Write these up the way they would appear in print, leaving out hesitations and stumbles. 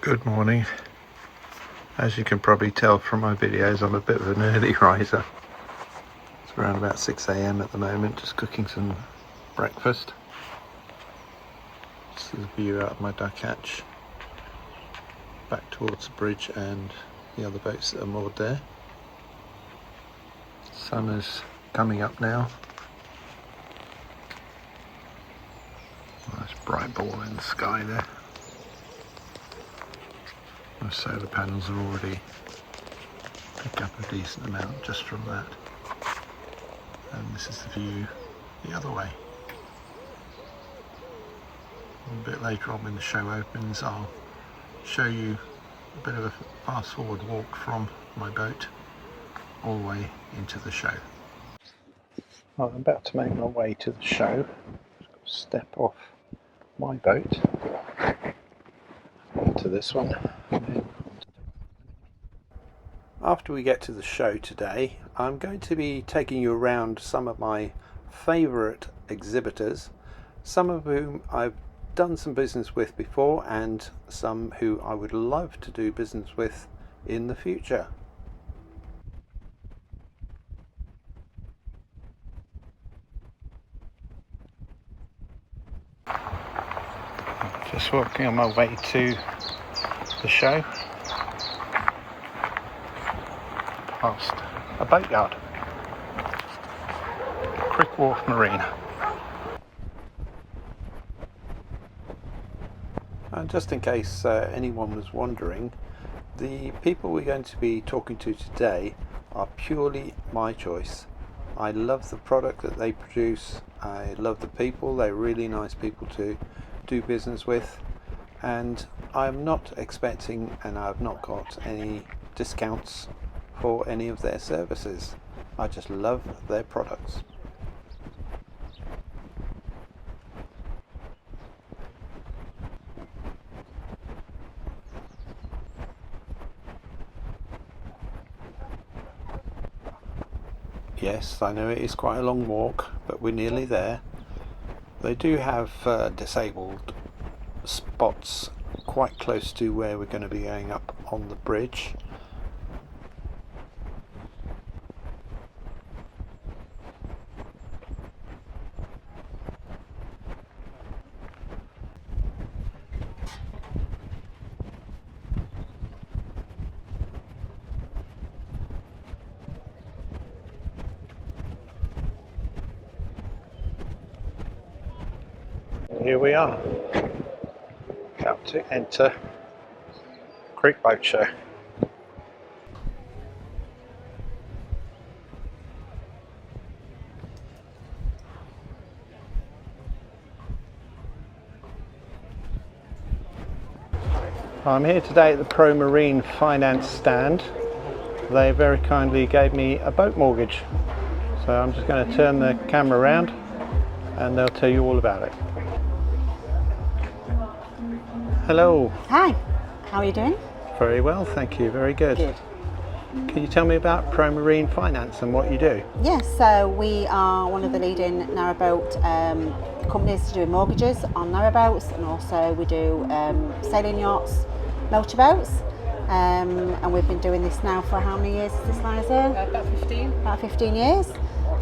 Good morning. As you can probably tell from my videos, I'm a bit of an early riser. It's around about 6 a.m. at the moment, just cooking some breakfast. This is a view out of my duck hatch, back towards the bridge and the other boats that are moored there. Sun is coming up now. Nice bright ball in the sky there. My solar panels are already pick up a decent amount just from that. And this is the view the other way. A bit later on when the show opens, I'll show you a bit of a fast forward walk from my boat all the way into the show. Well, I'm about to make my way to the show. Just got to step off my boat into this one. After we get to the show today, I'm going to be taking you around some of my favourite exhibitors, some of whom I've done some business with before and some who I would love to do business with in the future. Just walking on my way to the show, past a boatyard, Crick Marina. And just in case anyone was wondering, the people we're going to be talking to today are purely my choice. I love the product that they produce, I love the people, they're really nice people to do business with, and I'm not expecting, and I've not got any discounts for any of their services. I just love their products. Yes, I know it is quite a long walk, but we're nearly there. They do have disabled spots quite close to where we're going to be going up on the bridge. Here we are, about to enter Crick Boat Show. I'm here today at the Promarine Finance stand. They very kindly gave me a boat mortgage, so I'm just going to turn the camera around and they'll tell you all about it. Hello. Hi, how are you doing? Very well, thank you, very good. Good. Can you tell me about Promarine Finance and what you do? Yes, so we are one of the leading narrowboat companies to do mortgages on narrowboats, and also we do sailing yachts, motorboats, and we've been doing this now for how many years is this, Liza? About 15. About 15 years.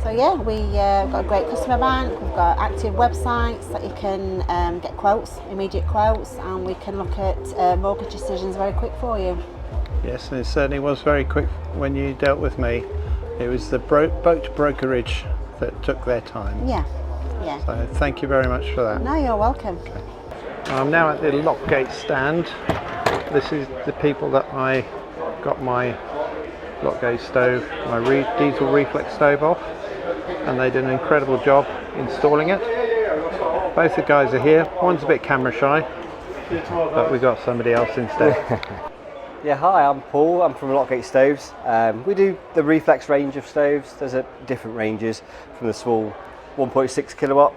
So yeah, we've got a great customer bank, we've got active websites that you can get quotes, immediate quotes, and we can look at mortgage decisions very quick for you. Yes, and it certainly was very quick when you dealt with me. It was the boat brokerage that took their time. Yeah, yeah. So thank you very much for that. No, you're welcome. Okay. I'm now at the Lockgate stand. This is the people that I got my Lockgate stove, my diesel reflex stove off, and they did an incredible job installing it. Both the guys are here. One's a bit camera shy, but we got somebody else instead. Yeah, hi, I'm Paul. I'm from Lockgate Stoves. We do the reflex range of stoves. There's different ranges, from the small 1.6 kilowatt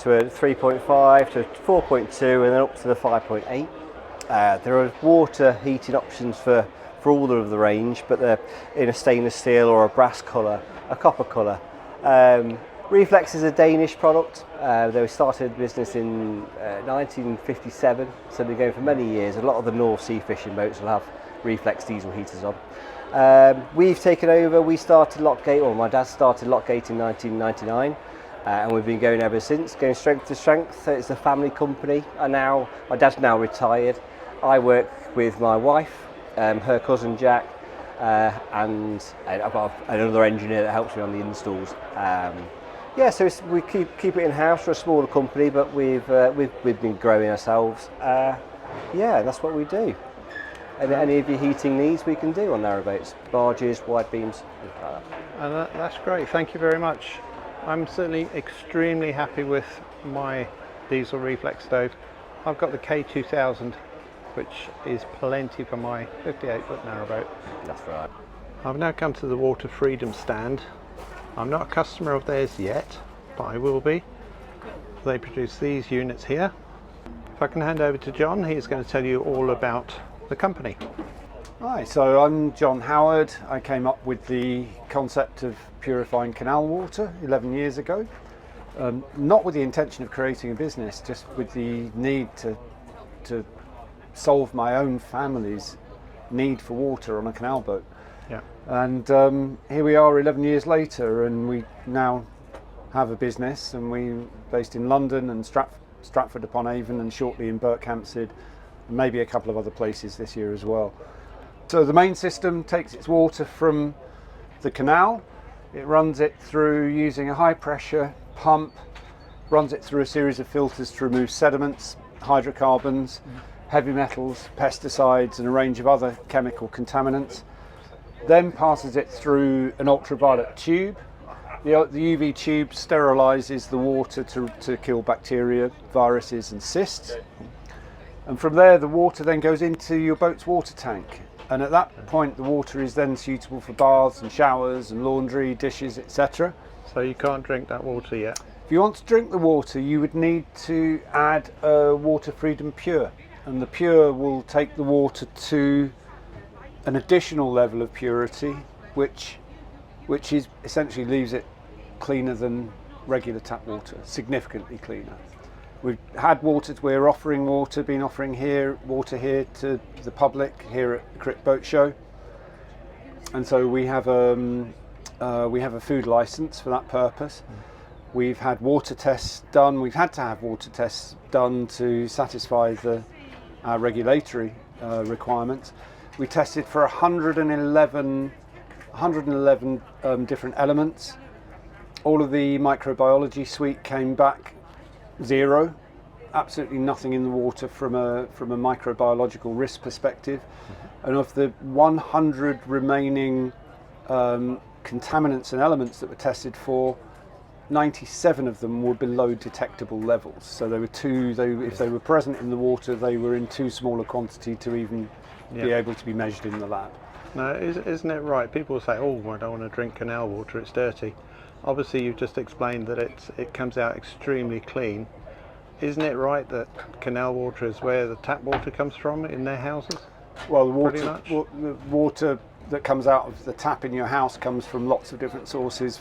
to a 3.5 to 4.2 and then up to the 5.8. There are water heating options for all of the range, but they're in a stainless steel or a brass colour, a copper colour. Reflex is a Danish product. They started business in 1957, so they've been going for many years. A lot of the North Sea fishing boats will have Reflex diesel heaters on. We've taken over. We started Lockgate, or my dad started Lockgate in 1999, and we've been going ever since, going strength to strength. It's a family company, and now my dad's now retired. I work with my wife, her cousin Jack, and I've got another engineer that helps me on the installs. Yeah, so we keep it in house for a smaller company, but we've been growing ourselves. Yeah, that's what we do. And any of your heating needs we can do on narrowboats, barges, wide beams, things like that. And that's great. Thank you very much. I'm certainly extremely happy with my diesel reflex stove. I've got the K2000, which is plenty for my 58-foot narrowboat. That's right. I've now come to the Water Freedom stand. I'm not a customer of theirs yet, but I will be. They produce these units here. If I can hand over to John, he's going to tell you all about the company. Hi, so I'm John Howard. I came up with the concept of purifying canal water 11 years ago. Not with the intention of creating a business, just with the need to solve my own family's need for water on a canal boat. Yeah. And here we are 11 years later, and we now have a business, and we're based in London and Stratford upon Avon, and shortly in Berkhamsted, and maybe a couple of other places this year as well. So the main system takes its water from the canal. It runs it through using a high pressure pump, runs it through a series of filters to remove sediments, hydrocarbons, heavy metals, pesticides, and a range of other chemical contaminants. Then passes it through an ultraviolet tube. The UV tube sterilises the water to kill bacteria, viruses and cysts. And from there the water then goes into your boat's water tank. And at that point the water is then suitable for baths and showers and laundry, dishes, etc. So you can't drink that water yet? If you want to drink the water, you would need to add a Water Freedom Pure. And the Pure will take the water to an additional level of purity, which is essentially leaves it cleaner than regular tap water, significantly cleaner. We've had water, we're offering water, been offering water here to the public here at the Crick Boat Show, and so we have a food license for that purpose. We've had water tests done. We've had to have water tests done to satisfy our regulatory requirements. We tested for 111 different elements. All of the microbiology suite came back 0. Absolutely nothing in the water from a microbiological risk perspective. And of the 100 remaining contaminants and elements that were tested for, 97 of them were below detectable levels. So they were if they were present in the water, they were in too small a quantity to even be able to be measured in the lab. Now, isn't it right? People say, "Oh, I don't want to drink canal water; it's dirty." Obviously, you've just explained that it comes out extremely clean. Isn't it right that canal water is where the tap water comes from in their houses? Well, the water that comes out of the tap in your house comes from lots of different sources.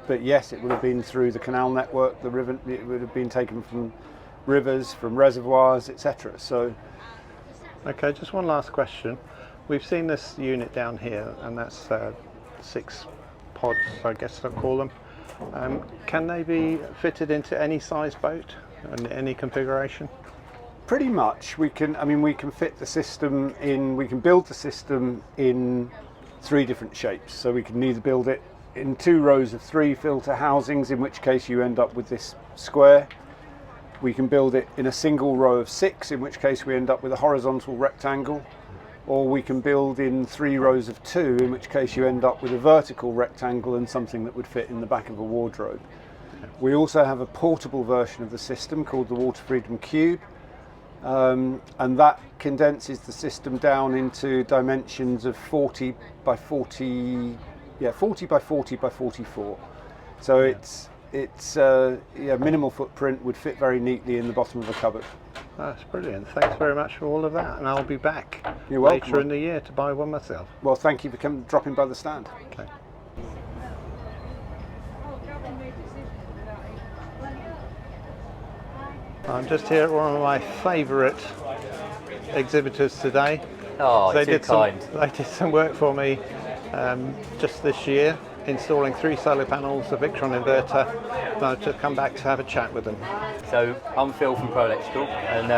But yes, it would have been through the canal network. The river, it would have been taken from rivers, from reservoirs, etc. So. Okay, just one last question. We've seen this unit down here, and that's 6 pods, I guess I'll call them. Can they be fitted into any size boat and any configuration? Pretty much. We can fit the system in. We can build the system in 3 different shapes. So we can either build it in 2 rows of 3 filter housings, in which case you end up with this square. We can build it in a single row of 6, in which case we end up with a horizontal rectangle. Or we can build in 3 rows of 2, in which case you end up with a vertical rectangle and something that would fit in the back of a wardrobe. We also have a portable version of the system called the Water Freedom Cube, and that condenses the system down into dimensions of 40 by 40 by 40 by 44. So it's minimal footprint, would fit very neatly in the bottom of a cupboard. That's brilliant. Thanks very much for all of that, and I'll be back You're later welcome. in the year to buy one myself. Well, thank you for dropping by the stand. Okay. I'm just here at one of my favourite exhibitors today. Oh, They too did kind. they did some work for me just this year, installing 3 solar panels, a Victron inverter. And I've just come back to have a chat with them. So I'm Phil from Proelectric, and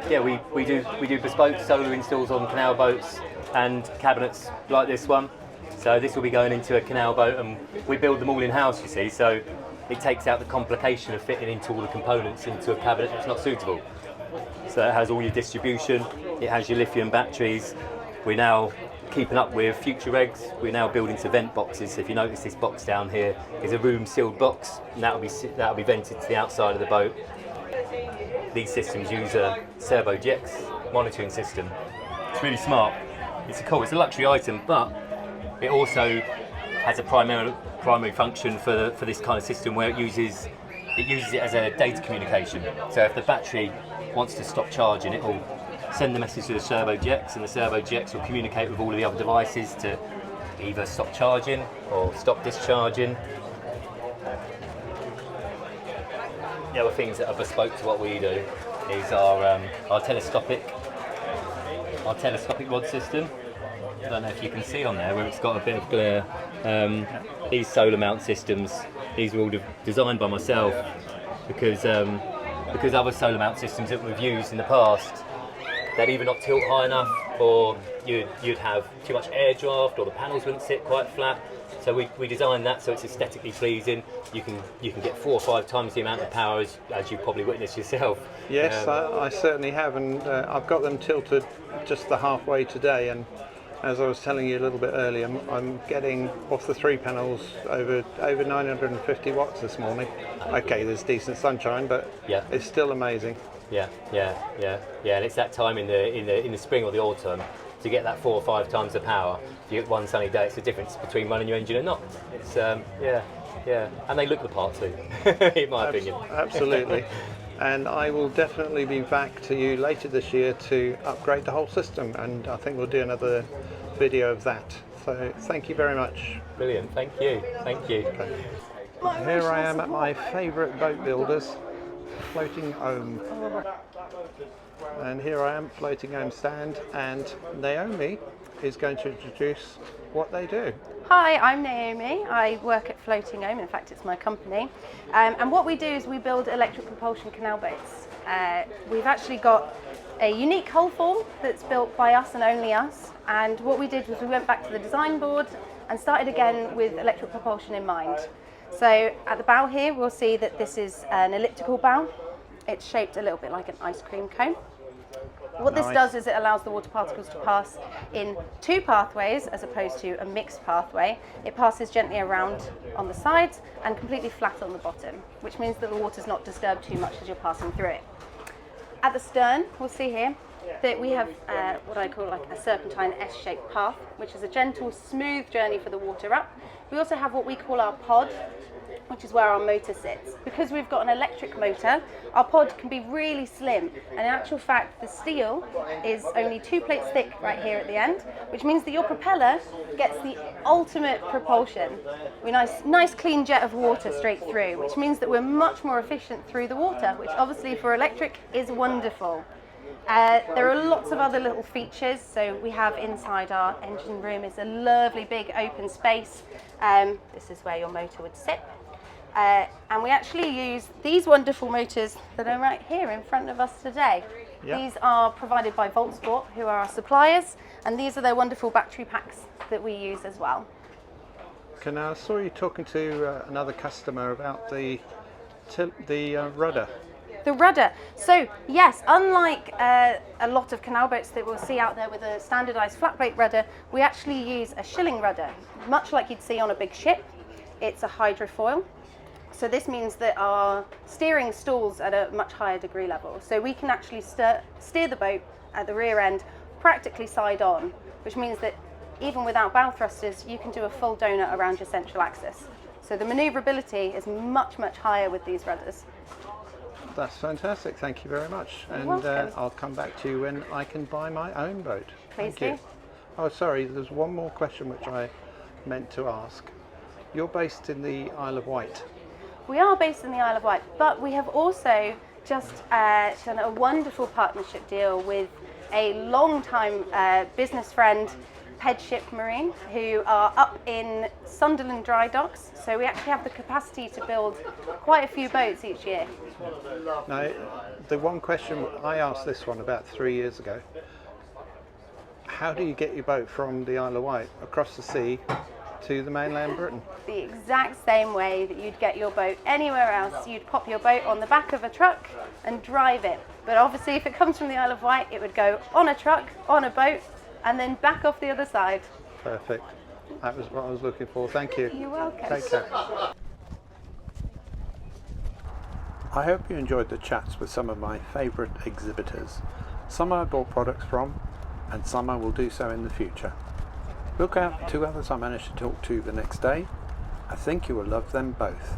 yeah, we do bespoke solar installs on canal boats and cabinets like this one. So this will be going into a canal boat, and we build them all in house. You see, so it takes out the complication of fitting into all the components into a cabinet that's not suitable. So it has all your distribution, it has your lithium batteries. We're now keeping up with future regs. We're now building to vent boxes. So if you notice, this box down here is a room sealed box, and that'll be vented to the outside of the boat. These systems use a servo GX monitoring system. It's really smart. It's a luxury item, but it also has a primary function for this kind of system where it uses it as a data communication. So if the battery wants to stop charging, it will send the message to the servo GX, and the servo GX will communicate with all of the other devices to either stop charging or stop discharging. The other things that are bespoke to what we do is our telescopic rod system. I don't know if you can see on there where it's got a bit of glare. These solar mount systems, these were all designed by myself because other solar mount systems that we've used in the past, they'd either not tilt high enough, or you'd have too much air draft, or the panels wouldn't sit quite flat. So we designed that so it's aesthetically pleasing. You can get 4 or 5 times the amount of power as you probably witnessed yourself. Yes, I certainly have, and I've got them tilted just the halfway today, and as I was telling you a little bit earlier, I'm getting off the 3 panels over 950 watts this morning. Okay, there's decent sunshine, but yeah, it's still amazing. Yeah, and it's that time in the spring or the autumn to get that 4 or 5 times the power. If you get one sunny day, it's the difference between running your engine and not. It's yeah, and they look the part too, in my opinion. Absolutely. And I will definitely be back to you later this year to upgrade the whole system, and I think we'll do another video of that. So thank you very much. Brilliant, thank you. Okay. Here I am at my favourite boat builders, Floating Ohm. And here I am, Floating Ohm stand, and Naomi is going to introduce what they do. Hi, I'm Naomi. I work at Floating Ohm. In fact, it's my company. And what we do is we build electric propulsion canal boats. We've actually got a unique hull form that's built by us and only us. And what we did was we went back to the design board and started again with electric propulsion in mind. So at the bow here, we'll see that this is an elliptical bow. It's shaped a little bit like an ice cream cone. What this does is it allows the water particles to pass in 2 pathways as opposed to a mixed pathway. It passes gently around on the sides and completely flat on the bottom, which means that the water is not disturbed too much as you're passing through it. At the stern, we'll see here that we have what I call like a serpentine S-shaped path, which is a gentle, smooth journey for the water up. We also have what we call our pod, which is where our motor sits. Because we've got an electric motor, our pod can be really slim, and in actual fact the steel is only 2 plates thick right here at the end, which means that your propeller gets the ultimate propulsion. Nice clean jet of water straight through, which means that we're much more efficient through the water, which obviously for electric is wonderful. There are lots of other little features. So we have inside our engine room is a lovely big open space. This is where your motor would sit. And we actually use these wonderful motors that are right here in front of us today. Yep. These are provided by Voltsport, who are our suppliers, and these are their wonderful battery packs that we use as well. Okay, now I saw you talking to another customer about the rudder. The rudder. So yes, unlike a lot of canal boats that we'll see out there with a standardised flat plate rudder, we actually use a shilling rudder, much like you'd see on a big ship. It's a hydrofoil. So this means that our steering stalls at a much higher degree level. So we can actually steer the boat at the rear end practically side on, which means that even without bow thrusters, you can do a full donut around your central axis. So the manoeuvrability is much, much higher with these rudders. That's fantastic, thank you very much. And I'll come back to you when I can buy my own boat. Please Thank you. Oh, sorry, there's one more question which I meant to ask. You're based in the Isle of Wight. We are based in the Isle of Wight, but we have also just done a wonderful partnership deal with a long-time business friend, Headship Marine, who are up in Sunderland dry docks. So we actually have the capacity to build quite a few boats each year. Now, the one question I asked this one about 3 years ago, how do you get your boat from the Isle of Wight across the sea to the mainland Britain? The exact same way that you'd get your boat anywhere else. You'd pop your boat on the back of a truck and drive it. But obviously if it comes from the Isle of Wight, it would go on a truck, on a boat, and then back off the other side. Perfect. That was what I was looking for. Thank you. You're welcome. Take care. I hope you enjoyed the chats with some of my favourite exhibitors. Some I bought products from, and some I will do so in the future. Look out for 2 others I managed to talk to the next day. I think you will love them both.